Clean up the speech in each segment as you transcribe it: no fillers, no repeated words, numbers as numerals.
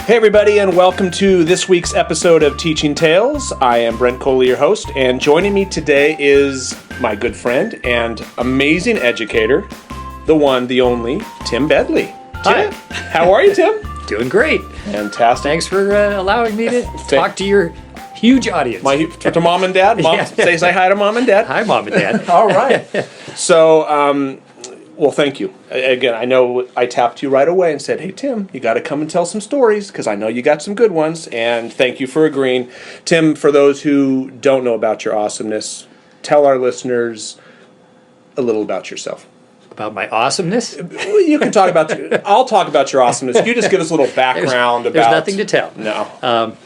Hey everybody, and welcome to this week's episode of Teaching Tales. I am Brent Coley, your host, and joining me today is my good friend and amazing educator, the one, the only, Tim Bedley. Hi. Tim, how are you, Tim? Doing great. Fantastic. Thanks for allowing me to talk to your huge audience. To Mom and Dad? Mom, Yeah. say hi to Mom and Dad. Hi, Mom and Dad. All right. So, well, thank you. Again, I know I tapped you right away and said, hey, Tim, you got to come and tell some stories because I know you got some good ones, and thank you for agreeing. Tim, for those who don't know about your awesomeness, tell our listeners a little about yourself. About my awesomeness? You can talk about, I'll talk about your awesomeness. You just give us a little background There's about. nothing to tell. No.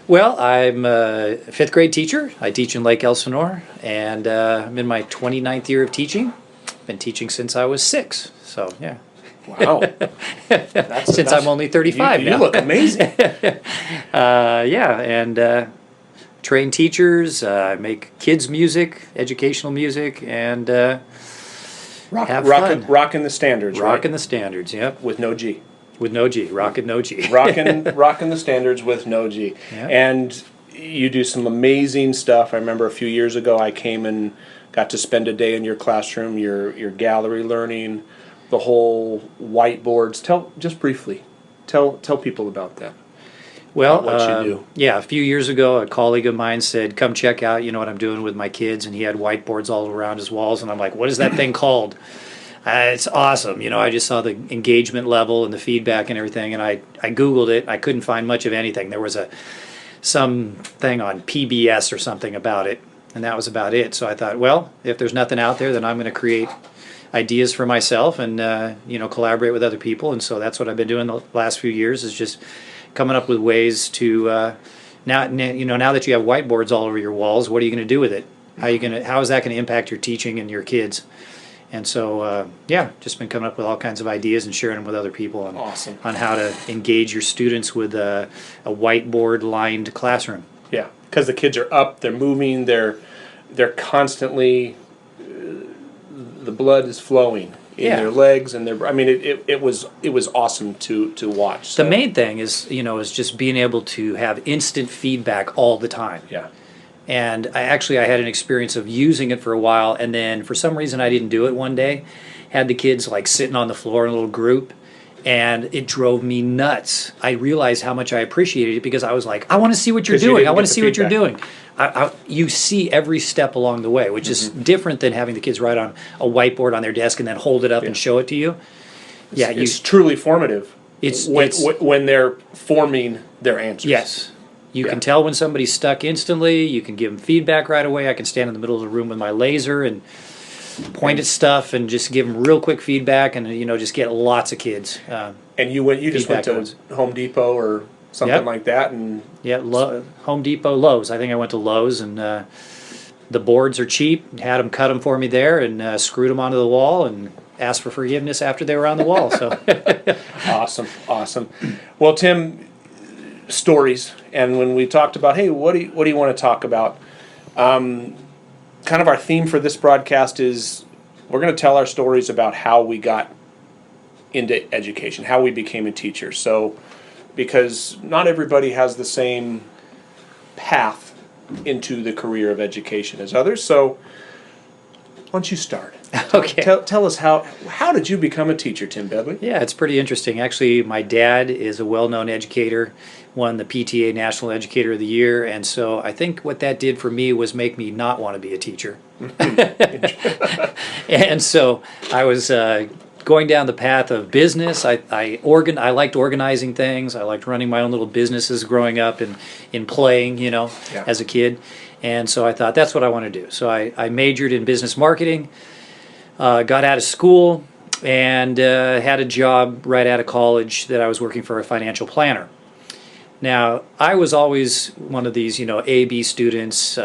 Well, I'm a fifth grade teacher. I teach in Lake Elsinore, and I'm in my 29th year of teaching. Been teaching since I was 6, so yeah. Wow. Since I'm only 35 now. You look amazing. And train teachers, make kids music, educational music, and have fun. Rocking the standards, right? Rocking the standards, yep. With no G. With no G, rocking no G. Rocking the standards with no G. Yeah. And you do some amazing stuff. I remember a few years ago I came and got to spend a day in your classroom, your gallery learning, the whole whiteboards. Just briefly, tell people about that. Well, what you do. Yeah, a few years ago, a colleague of mine said, come check out, what I'm doing with my kids, and he had whiteboards all around his walls, and I'm like, what is that thing called? It's awesome. I just saw the engagement level and the feedback and everything, and I Googled it. I couldn't find much of anything. There was some thing on PBS or something about it, and that was about it. So I thought, well, if there's nothing out there, then I'm going to create ideas for myself and collaborate with other people. And so that's what I've been doing the last few years, is just coming up with ways to now that you have whiteboards all over your walls, what are you going to do with it? How is that going to impact your teaching and your kids? And so, just been coming up with all kinds of ideas and sharing them with other people on how to engage your students with a whiteboard-lined classroom. Yeah, because the kids are up, they're moving, they're constantly, the blood is flowing in their legs and their. I mean, it was awesome to watch. So. The main thing is just being able to have instant feedback all the time. Yeah. And I had an experience of using it for a while, and then for some reason I didn't do it one day. Had the kids sitting on the floor in a little group, and it drove me nuts. I realized how much I appreciated it because I was like, I want to see what you're doing. I want to see what you're doing. You see every step along the way, which is different than having the kids write on a whiteboard on their desk and then hold it up and show it to you. It's truly formative. It's when they're forming their answers. Yes. You can tell when somebody's stuck instantly. You can give them feedback right away. I can stand in the middle of the room with my laser and point at stuff and just give them real quick feedback and just get lots of kids. And you just went to Home Depot or something like that, and Home Depot, Lowe's. I think I went to Lowe's, and the boards are cheap. Had them cut them for me there and screwed them onto the wall and asked for forgiveness after they were on the wall. So awesome. Well, Tim. Stories, and when we talked about, hey, what do you want to talk about? Kind of our theme for this broadcast is we're going to tell our stories about how we got into education, how we became a teacher. So, because not everybody has the same path into the career of education as others. So, why don't you start? Okay. Tell us how did you become a teacher, Tim Bedley? Yeah, it's pretty interesting. Actually, my dad is a well-known educator, won the PTA National Educator of the Year, and so I think what that did for me was make me not want to be a teacher. And so I was going down the path of business. I liked organizing things. I liked running my own little businesses growing up and in playing, as a kid. And so I thought, that's what I want to do. So I majored in business marketing, got out of school, and had a job right out of college that I was working for a financial planner. Now, I was always one of these, A-B students,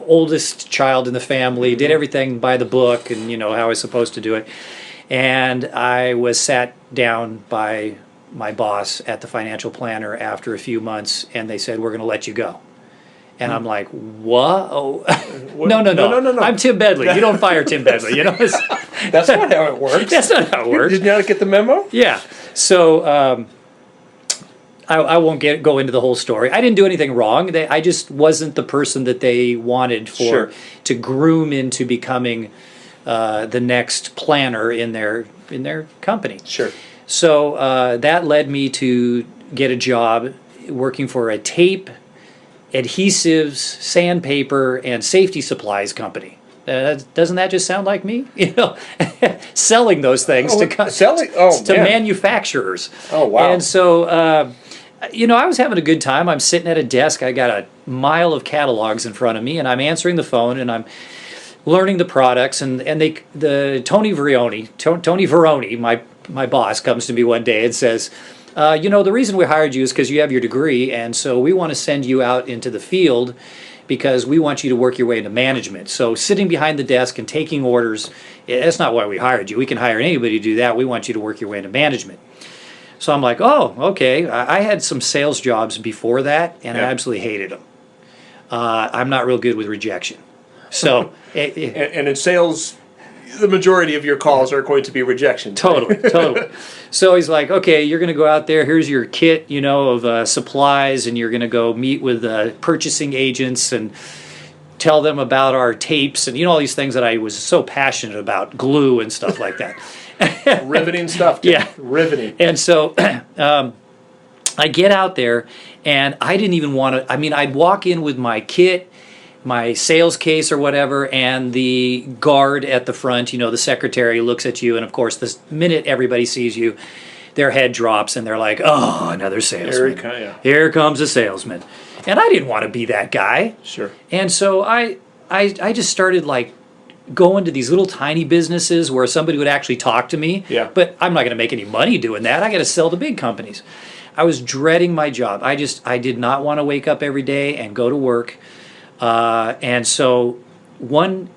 oldest child in the family, did everything by the book and, how I was supposed to do it. And I was sat down by my boss at the financial planner after a few months, and they said, we're going to let you go. And I'm like, what? Oh. No. I'm Tim Bedley. You don't fire Tim Bedley. That's not how it works. That's not how it works. Did you not get the memo? Yeah. So I won't go into the whole story. I didn't do anything wrong. I just wasn't the person that they wanted Sure. to groom into becoming the next planner in their company. Sure. So that led me to get a job working for a tape, adhesives, sandpaper, and safety supplies company. Doesn't that just sound like me? Selling those things to man. manufacturers. Oh, wow. And so, I was having a good time. I'm sitting at a desk. I got a mile of catalogs in front of me, and I'm answering the phone, and I'm learning the products. And Tony Veroni, my boss, comes to me one day and says, the reason we hired you is because you have your degree, and so we want to send you out into the field because we want you to work your way into management. So sitting behind the desk and taking orders, that's not why we hired you. We can hire anybody to do that. We want you to work your way into management. So I'm like, oh, okay. I had some sales jobs before that, and I absolutely hated them. I'm not real good with rejection. So, and in sales, the majority of your calls are going to be rejection. Totally. So he's like, okay, you're going to go out there. Here's your kit, of supplies, and you're going to go meet with purchasing agents and tell them about our tapes and all these things that I was so passionate about, glue and stuff like that. Riveting stuff. Tim. Yeah, riveting. And so I get out there, and I didn't even want to. I mean, I'd walk in with my kit, my sales case or whatever, and the guard at the front, the secretary looks at you, and of course, the minute everybody sees you, their head drops, and they're like, "Oh, another salesman! Here comes a salesman." And I didn't want to be that guy. Sure. And so I just started going to these little tiny businesses where somebody would actually talk to me. Yeah. But I'm not going to make any money doing that. I got to sell to big companies. I was dreading my job. I did not want to wake up every day and go to work. And so one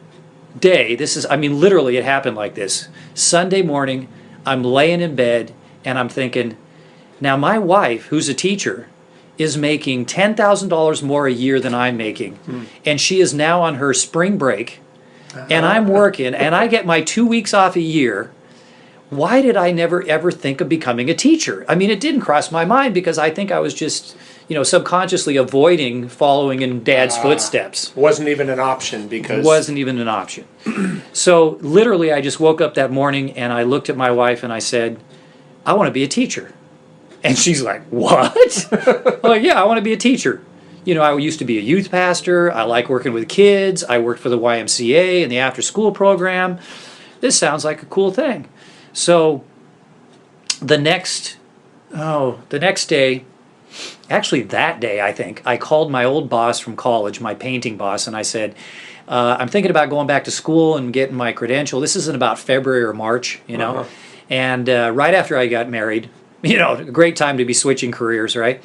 day, literally it happened like this. Sunday morning, I'm laying in bed and I'm thinking, now my wife, who's a teacher, is making $10,000 more a year than I'm making. And she is now on her spring break. And I'm working, and I get my 2 weeks off a year. Why did I never ever think of becoming a teacher? I mean, it didn't cross my mind because I think I was just, subconsciously avoiding following in Dad's footsteps. Wasn't even an option because... Wasn't even an option. So literally, I just woke up that morning, and I looked at my wife, and I said, I want to be a teacher. And she's like, what? I'm like, yeah, I want to be a teacher. I used to be a youth pastor. I like working with kids. I worked for the YMCA and the after-school program. This sounds like a cool thing. So the next day, actually that day, I think, I called my old boss from college, my painting boss, and I said, I'm thinking about going back to school and getting my credential. This is in about February or March, And right after I got married, a great time to be switching careers, right?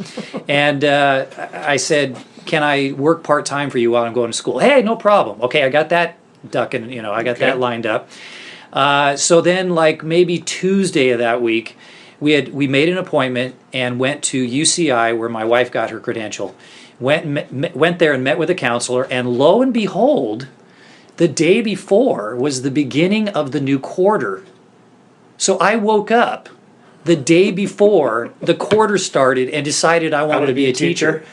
And I said, can I work part-time for you while I'm going to school? Hey, no problem. Okay, I got that ducking, I got that lined up. So then maybe Tuesday of that week, we made an appointment and went to UCI where my wife got her credential. Went there and met with a counselor, and lo and behold, the day before was the beginning of the new quarter. So I woke up the day before the quarter started and decided I wanted to be a teacher.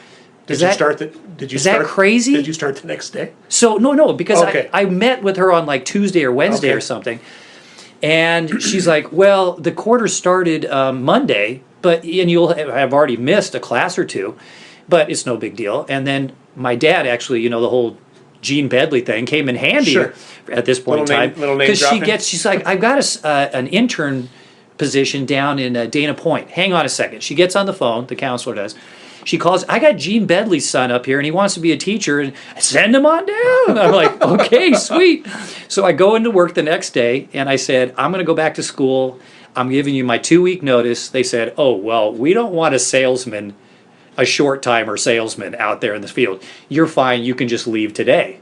Is that crazy? Did you start the next day? So no, because I met with her on Tuesday or Wednesday or something, and she's like, "Well, the quarter started Monday, and you'll have already missed a class or two, but it's no big deal." And then my dad actually, the whole Gene Bedley thing came in handy at this point in time because she's like, "I've got an intern position down in Dana Point. Hang on a second." She gets on the phone, the counselor does. She calls, I got Gene Bedley's son up here, and he wants to be a teacher, and send him on down. I'm like, okay, sweet. So I go into work the next day, and I said, I'm going to go back to school. I'm giving you my 2-week notice. They said, oh, well, we don't want a salesman, a short-timer salesman out there in the field. You're fine. You can just leave today.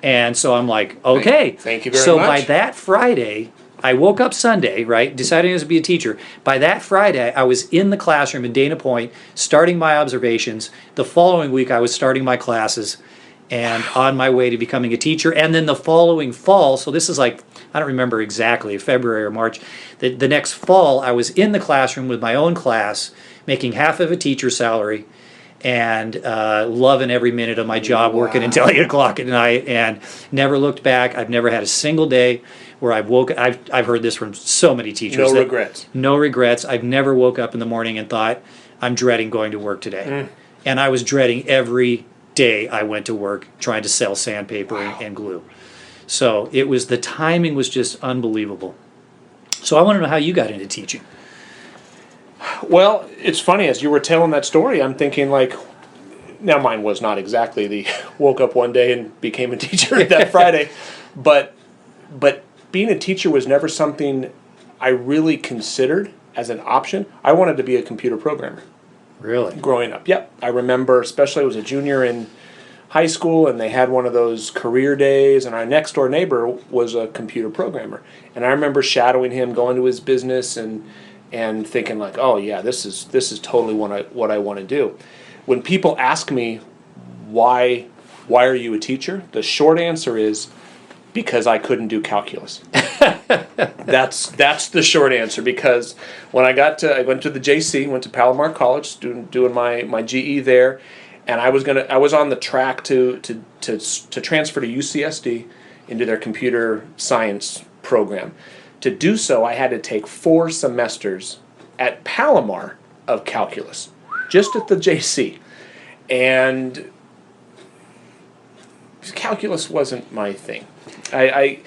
And so I'm like, okay. Thank you very much. So by that Friday, I woke up Sunday, right, deciding I was to be a teacher. By that Friday, I was in the classroom in Dana Point, starting my observations. The following week, I was starting my classes and on my way to becoming a teacher. And then the following fall, so this is I don't remember exactly, February or March. The next fall, I was in the classroom with my own class, making half of a teacher's salary, and loving every minute of my job, working until 8 o'clock at night, and never looked back. I've never had a single day where I've heard this from so many teachers. No regrets. No regrets. I've never woke up in the morning and thought, I'm dreading going to work today. And I was dreading every day I went to work trying to sell sandpaper and glue. So the timing was just unbelievable. So I want to know how you got into teaching. Well, it's funny, as you were telling that story, I'm thinking like, now mine was not exactly the woke up one day and became a teacher that Friday, but being a teacher was never something I really considered as an option. I wanted to be a computer programmer. Really? Growing up, yep. I remember, especially I was a junior in high school, and they had one of those career days, and our next door neighbor was a computer programmer. And I remember shadowing him, going to his business, and thinking like, oh yeah, this is totally what I want to do. When people ask me why are you a teacher, the short answer is because I couldn't do calculus. That's the short answer. Because when I went to the JC, went to Palomar College, doing my GE there, and I was on the track to transfer to UCSD into their computer science program. To do so, I had to take 4 semesters at Palomar of calculus, just at the JC. And calculus wasn't my thing. And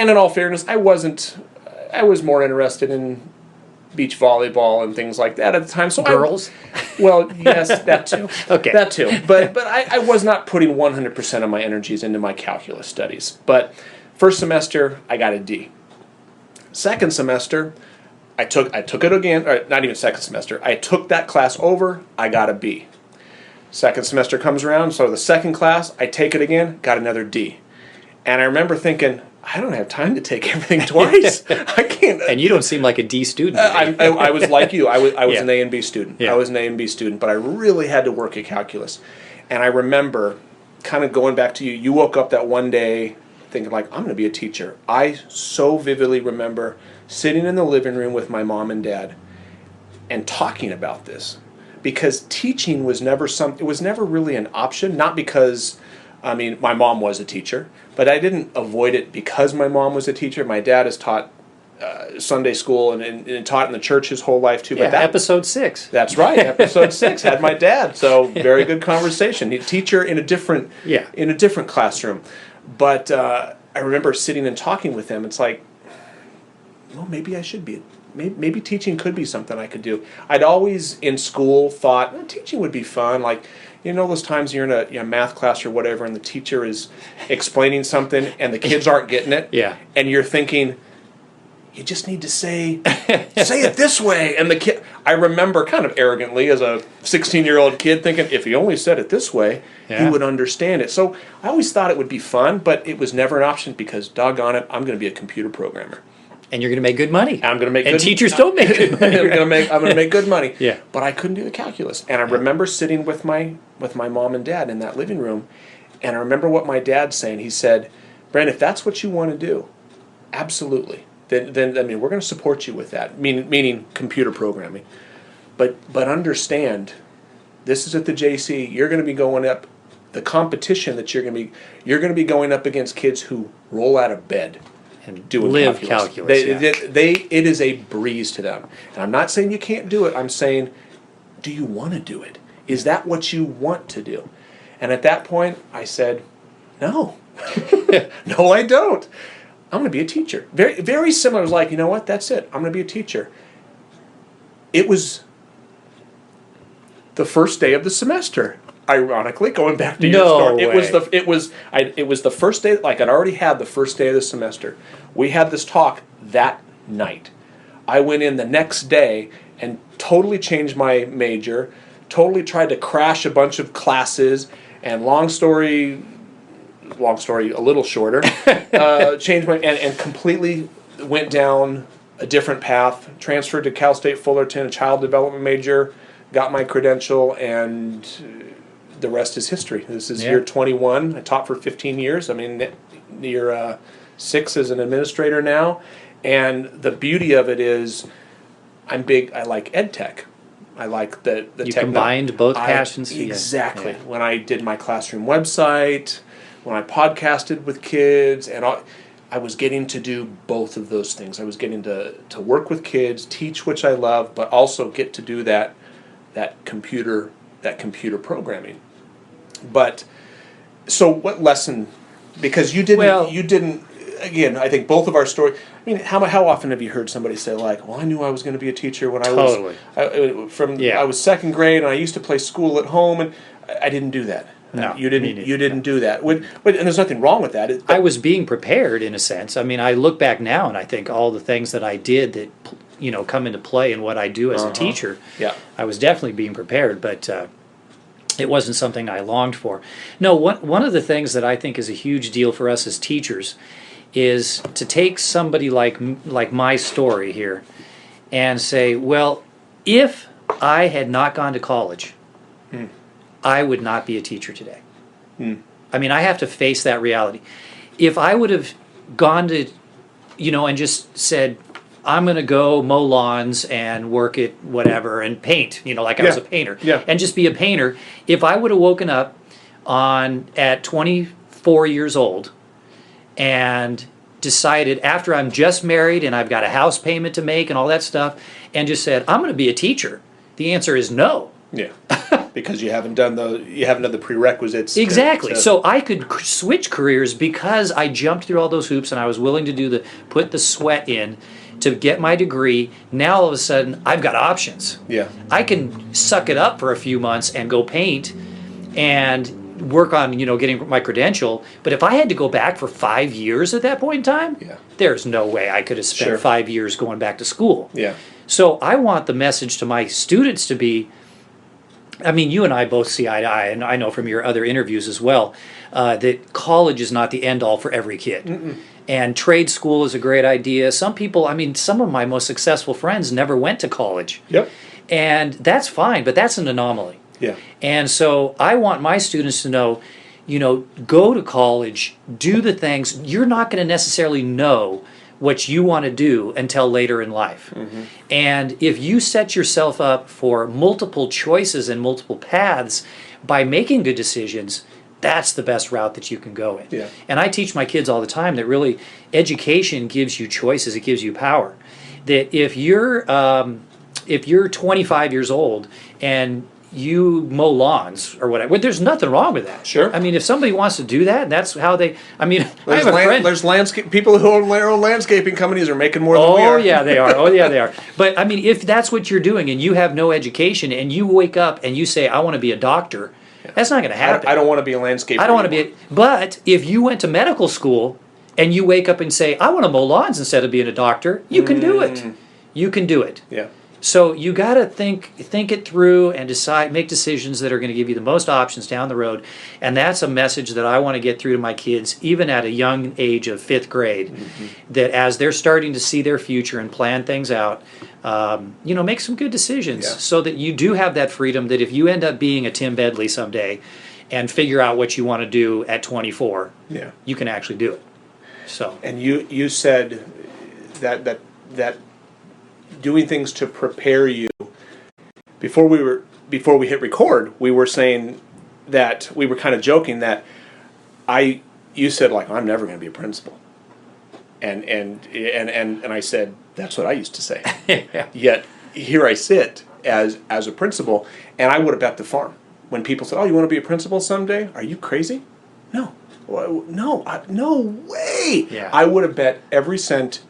in all fairness, I was more interested in beach volleyball and things like that at the time. So Girls? Well, yes, that too. Okay. That too. But I was not putting 100% of my energies into my calculus studies. But first semester, I got a D. Second semester, I took it again, or not even second semester. I took that class over, I got a B. Second semester comes around, so the second class, I take it again, got another D. And I remember thinking, I don't have time to take everything twice. I can't. And you don't seem like a D student. I was like you. I was Yeah. an A and B student. Yeah. I was an A and B student, but I really had to work at calculus. And I remember kind of going back to you. You woke up that one day thinking like, I'm going to be a teacher. I so vividly remember sitting in the living room with my mom and dad and talking about this, because teaching was never it was never really an option. Not because, I mean, my mom was a teacher, but I didn't avoid it because my mom was a teacher. My dad has taught Sunday school and taught in the church his whole life too. Yeah, But episode 6. that's right. Episode 6 had my dad. So very good conversation. He teacher in a different classroom. But I remember sitting and talking with him. It's like, well, maybe I should be. Maybe teaching could be something I could do. I'd always in school thought teaching would be fun. Like, you know, those times you're in a math class or whatever, and the teacher is explaining something, and the kids aren't getting it. Yeah. And you're thinking, you just need to say it this way. And the kid, I remember kind of arrogantly as a 16-year-old kid thinking, if he only said it this way, he would understand it. So I always thought it would be fun, but it was never an option because, doggone it, I'm going to be a computer programmer. And you're going to make good money. I'm going to make and teachers don't make good money. I'm going to make good money. Yeah. But I couldn't do the calculus. And I remember sitting with my mom and dad in that living room, and I remember what my dad saying. He said, "Brent, if that's what you want to do, absolutely. Then I mean, we're going to support you with that." Meaning computer programming. But understand, this is at the JC. You're going to be going up the competition that you're going to be going up against kids who roll out of bed And doing live calculus. calculus. It is a breeze to them. And I'm not saying you can't do it. I'm saying, do you want to do it? Is that what you want to do? And at that point, I said, no. No, I don't. I'm going to be a teacher. Very, very similar. I was like, you know what? That's it. I'm going to be a teacher. It was the first day of the semester. Ironically, going back to your story, it was the first day. Like I'd already had the first day of the semester. We had this talk that night. I went in the next day and totally changed my major. Totally tried to crash a bunch of classes. And long story a little shorter. Changed my and completely went down a different path. Transferred to Cal State Fullerton, a child development major. Got my credential and. The rest is history. This is year 21. I taught for 15 years. I'm in year 6 as an administrator now. And the beauty of it is I like ed tech. I like the You combined both passions. Exactly. Yeah. When I did my classroom website, when I podcasted with kids, and I was getting to do both of those things. I was getting to work with kids, teach, which I love, but also get to do that computer programming. But so what lesson? Because you didn't. Again, I think both of our story. I mean, how often have you heard somebody say like, "Well, I knew I was going to be a teacher when I was I was second grade, and I used to play school at home, and I didn't do that." No, you didn't. You didn't do that. And there's nothing wrong with that. I was being prepared in a sense. I mean, I look back now and I think all the things that I did that come into play in what I do as a teacher. Yeah, I was definitely being prepared, but it wasn't something I longed for. No, one of the things that I think is a huge deal for us as teachers is to take somebody like my story here and say, well, if I had not gone to college, I would not be a teacher today. I mean, I have to face that reality. If I would have gone to, and just said, I'm going to go mow lawns and work at whatever and paint, like I was a painter, and just be a painter. If I would have woken up at 24 years old and decided after I'm just married and I've got a house payment to make and all that stuff, and just said, I'm going to be a teacher, the answer is no. Yeah, because you haven't done the prerequisites. Exactly. So I could switch careers because I jumped through all those hoops and I was willing to put the sweat in to get my degree. Now all of a sudden I've got options. Yeah. I can suck it up for a few months and go paint and work on getting my credential. But if I had to go back for 5 years at that point in time, there's no way I could have spent 5 years going back to school. Yeah. So I want the message to my students to be, I mean, you and I both see eye to eye, and I know from your other interviews as well, that college is not the end-all for every kid. Mm-mm. And trade school is a great idea. Some people, some of my most successful friends never went to college. Yep. And that's fine, but that's an anomaly. Yeah. And so I want my students to know, go to college, do the things. You're not going to necessarily know what you want to do until later in life. Mm-hmm. And if you set yourself up for multiple choices and multiple paths by making good decisions, that's the best route that you can go in. Yeah. And I teach my kids all the time that really education gives you choices, it gives you power. That if you're 25 years old and you mow lawns or whatever, there's nothing wrong with that. Sure. I mean, if somebody wants to do that, that's how they. I have a friend. There's people who own their own landscaping companies are making more than we are. Oh yeah, they are. Oh yeah, they are. But if that's what you're doing and you have no education and you wake up and you say, I want to be a doctor, that's not going to happen. I don't want to be a landscaper. I don't want to be. But if you went to medical school and you wake up and say, I want to mow lawns instead of being a doctor, you can do it. You can do it. Yeah. So you got to think it through and make decisions that are going to give you the most options down the road. And that's a message that I want to get through to my kids, even at a young age of 5th grade, that as they're starting to see their future and plan things out, make some good decisions so that you do have that freedom that if you end up being a Tim Bedley someday and figure out what you want to do at 24, you can actually do it. So. And you said that doing things to prepare you. Before we hit record, we were saying that we were kind of joking that you said like, I'm never going to be a principal, and I said that's what I used to say. Yet here I sit as a principal, and I would have bet the farm when people said, "Oh, you want to be a principal someday? Are you crazy?" No, no way. Yeah. I would have bet every cent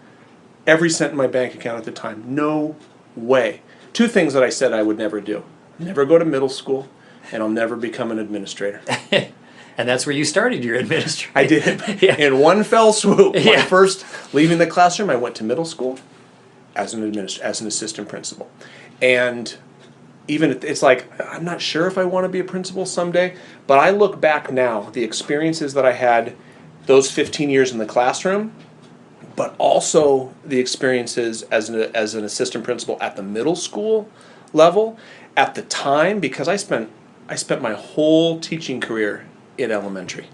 in my bank account at the time. No way. 2 things that I said I would never do. Never go to middle school, and I'll never become an administrator. And that's where you started your administration. I did. In one fell swoop. My first, leaving the classroom, I went to middle school as an assistant principal. And even it's like, I'm not sure if I want to be a principal someday, but I look back now, the experiences that I had those 15 years in the classroom, but also the experiences as an assistant principal at the middle school level at the time, because I spent my whole teaching career in elementary,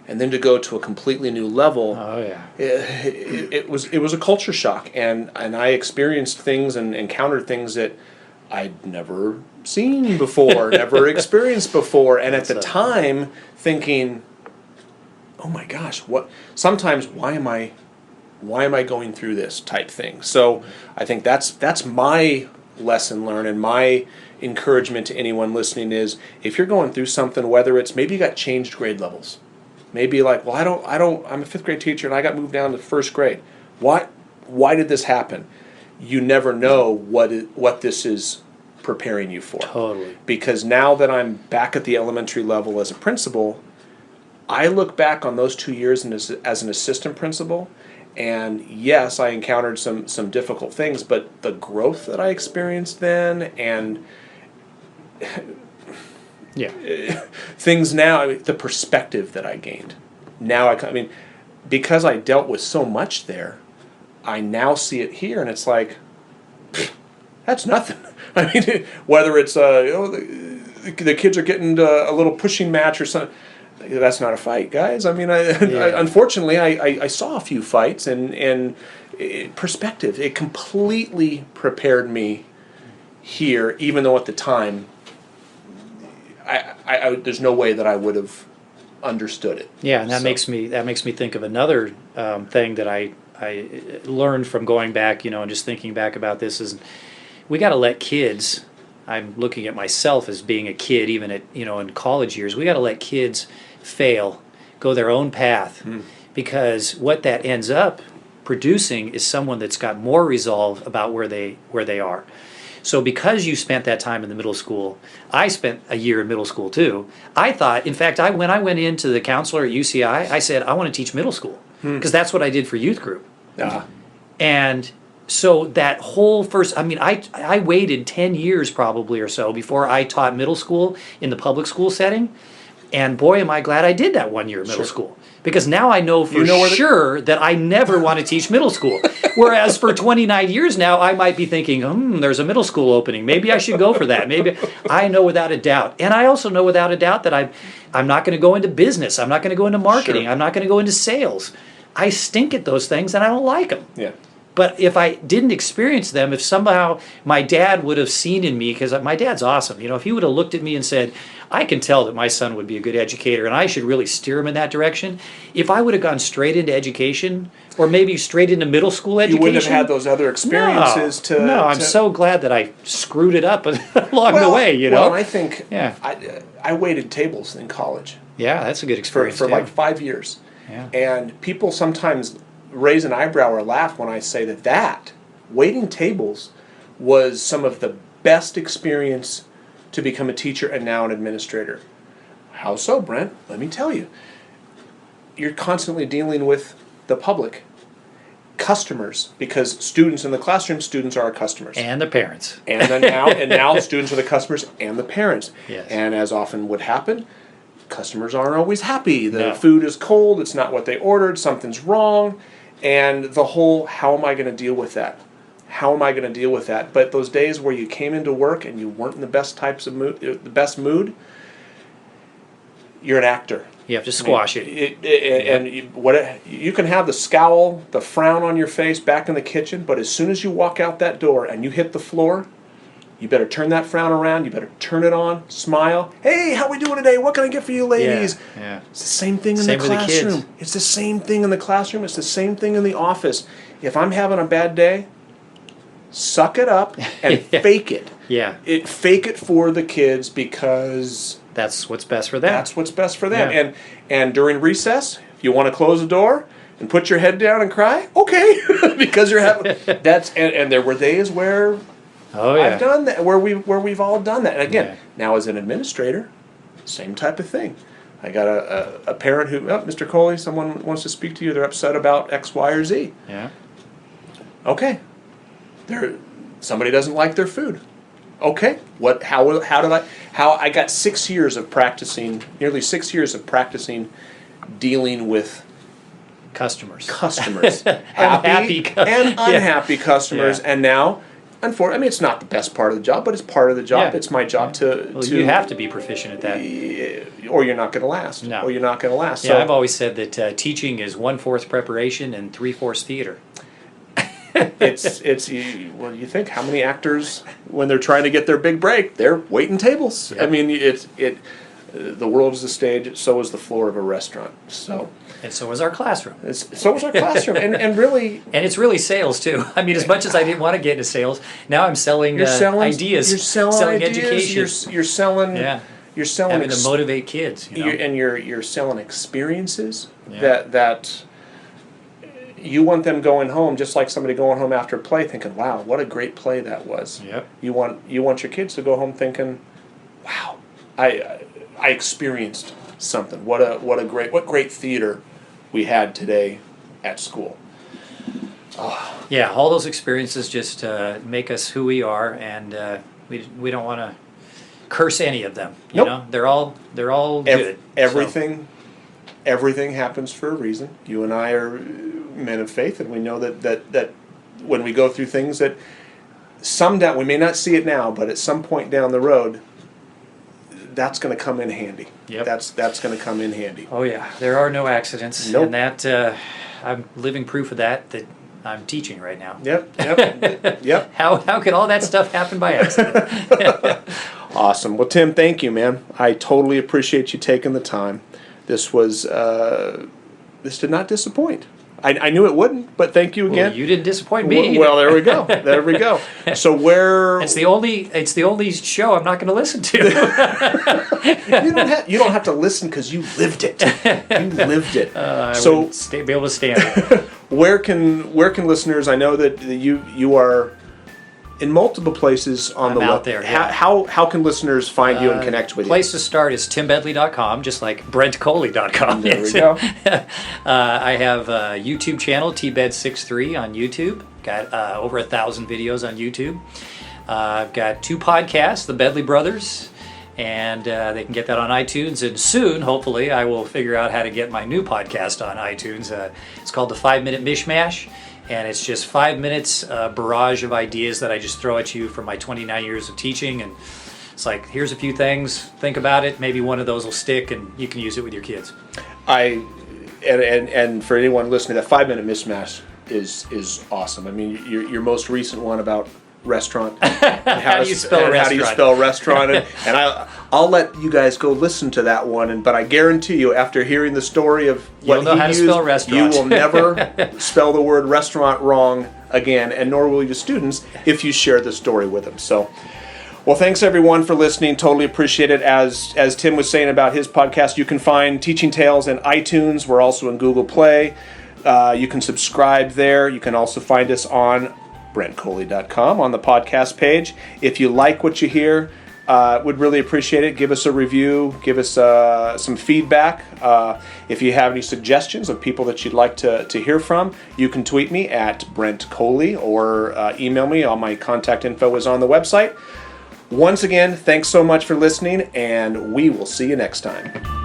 and then to go to a completely new level. Oh yeah, it was a culture shock, and I experienced things and encountered things that I'd never seen before, never experienced before, and at the time thinking, oh my gosh, what? Sometimes why am I going through this type thing? So I think that's my lesson learned, and my encouragement to anyone listening is, if you're going through something, whether it's maybe you got changed grade levels, maybe like, well, I'm a fifth grade teacher and I got moved down to first grade. Why did this happen? You never know what this is preparing you for. Totally. Because now that I'm back at the elementary level as a principal, I look back on those 2 years as an assistant principal, and yes, I encountered some difficult things, but the growth that I experienced then, and things now, I mean, the perspective that I gained. Now I mean, because I dealt with so much there, I now see it here, and it's like, that's nothing. I mean, whether it's the kids are getting a little pushing match or something, that's not a fight, guys. I mean, unfortunately, I saw a few fights, and perspective, it completely prepared me here, even though at the time, I there's no way that I would have understood it. Yeah, and that makes me think of another thing that I learned from going back, and just thinking back about this is, we got to let kids. I'm looking at myself as being a kid, even at in college years. We got to let kids fail, go their own path, because what that ends up producing is someone that's got more resolve about where they are. So because you spent that time in the middle school, I spent a year in middle school too. I thought, in fact, when I went into the counselor at UCI, I said, I want to teach middle school, because that's what I did for youth group. And so that whole I waited 10 years probably or so before I taught middle school in the public school setting. And boy, am I glad I did that 1 year of middle school. Because now I know for sure that I never want to teach middle school. Whereas for 29 years now, I might be thinking, there's a middle school opening. Maybe I should go for that. Maybe I know without a doubt. And I also know without a doubt that I'm not going to go into business. I'm not going to go into marketing. I'm not going to go into sales. I stink at those things and I don't like them. Yeah. But if I didn't experience them, if somehow my dad would have seen in me, because my dad's awesome, if he would have looked at me and said, I can tell that my son would be a good educator and I should really steer him in that direction. If I would have gone straight into education, or maybe straight into middle school education. You wouldn't have had those other experiences I'm so glad that I screwed it up along the way, Well, I think I waited tables in college. Yeah, that's a good experience. For like 5 years. Yeah. And people sometimes raise an eyebrow or laugh when I say that waiting tables was some of the best experience to become a teacher and now an administrator. How so, Brent? Let me tell you. You're constantly dealing with the public, customers, because students in the classroom, students are our customers. And the parents. And then now students are the customers and the parents. Yes. And as often would happen, customers aren't always happy. The food is cold, it's not what they ordered, something's wrong. And the whole, how am I going to deal with that? How am I going to deal with that? But those days where you came into work and you weren't in the best best mood, you're an actor. You have to squash it. You can have the scowl, the frown on your face back in the kitchen, but as soon as you walk out that door and you hit the floor, you better turn that frown around. You better turn it on, smile. Hey, how we doing today? What can I get for you ladies? Yeah. It's the same thing in the classroom. It's the same thing in the classroom. It's the same thing in the office. If I'm having a bad day, suck it up and fake it. Yeah. Fake it for the kids, because that's what's best for them. That's what's best for them. And during recess, if you want to close the door and put your head down and cry, okay, because you're having and there were days where I've done that, where we've all done that. And again, now as an administrator, same type of thing. I got a parent who, Mr. Coley, someone wants to speak to you. They're upset about X, Y, or Z. Yeah. Okay. Somebody doesn't like their food. Okay. How I got 6 years of practicing, nearly 6 years of practicing dealing with customers. Happy and unhappy customers, and now, unfortunately, it's not the best part of the job, but it's part of the job. Yeah. It's my job to. You have to be proficient at that, or you're not going to last. No. Or you're not going to last. Yeah, I've always said that teaching is 1/4 preparation and 3/4 theater. Well, you think how many actors when they're trying to get their big break, they're waiting tables. Yep. I mean, the world is the stage, so is the floor of a restaurant. So. And so was our classroom. So was our classroom, and really, and it's really sales too. I mean, as much as I didn't want to get into sales, now I'm selling, ideas. You're selling ideas, education. You're selling. Yeah. You're selling. Having to motivate kids. And you're selling experiences Yeah. that you want them going home, just like somebody going home after a play, thinking, "Wow, what a great play that was." Yep. You want your kids to go home thinking, "Wow, I experienced something. What great theater we had today at school." Yeah, all those experiences just make us who we are, and we don't want to curse any of them. You Nope. know, they're all good. Everything happens for a reason. You and I are men of faith, and we know that when we go through things that we may not see it now, but at some point down the road, that's going to come in handy. Yep. That's going to come in handy. Oh yeah, there are no accidents, Nope. and that I'm living proof of that I'm teaching right now. Yep. How could all that stuff happen by accident? Awesome. Well, Tim, thank you, man. I totally appreciate you taking the time. This did not disappoint. I knew it wouldn't, but thank you again. Well, you didn't disappoint me. Well, there we go. There we go. So It's the only show I'm not going to listen to. you don't have to listen because you lived it. You lived it. I So wouldn't be able to stand it. where can listeners? I know that you are in multiple places on I'm the web. out there, yeah. How can listeners find you and connect with you? Place to start is timbedley.com, just like brentcoley.com. There we go. I have a YouTube channel, tbed63 on YouTube. Got over 1,000 videos on YouTube. I've got 2 podcasts, the Bedley Brothers, and they can get that on iTunes. And soon, hopefully, I will figure out how to get my new podcast on iTunes. It's called The 5-Minute Mishmash. And it's just 5 minutes, barrage of ideas that I just throw at you from my 29 years of teaching. And it's like, here's a few things, think about it. Maybe one of those will stick and you can use it with your kids. And for anyone listening, that 5-minute mismatch is awesome. I mean, your most recent one about restaurant. How do you spell restaurant? How do you spell restaurant? And I'll let you guys go listen to that one. But I guarantee you, after hearing the story of what You'll know he how to used, spell restaurant. you will never spell the word restaurant wrong again, and nor will your students if you share the story with them. So, well, thanks everyone for listening. Totally appreciate it. As Tim was saying about his podcast, you can find Teaching Tales in iTunes. We're also in Google Play. You can subscribe there. You can also find us on brentcoley.com on the podcast page. If you like what you hear, would really appreciate it. Give us a review. Give us some feedback. If you have any suggestions of people that you'd like to hear from, you can tweet me at Brent Coley or email me. All my contact info is on the website. Once again, thanks so much for listening, and we will see you next time.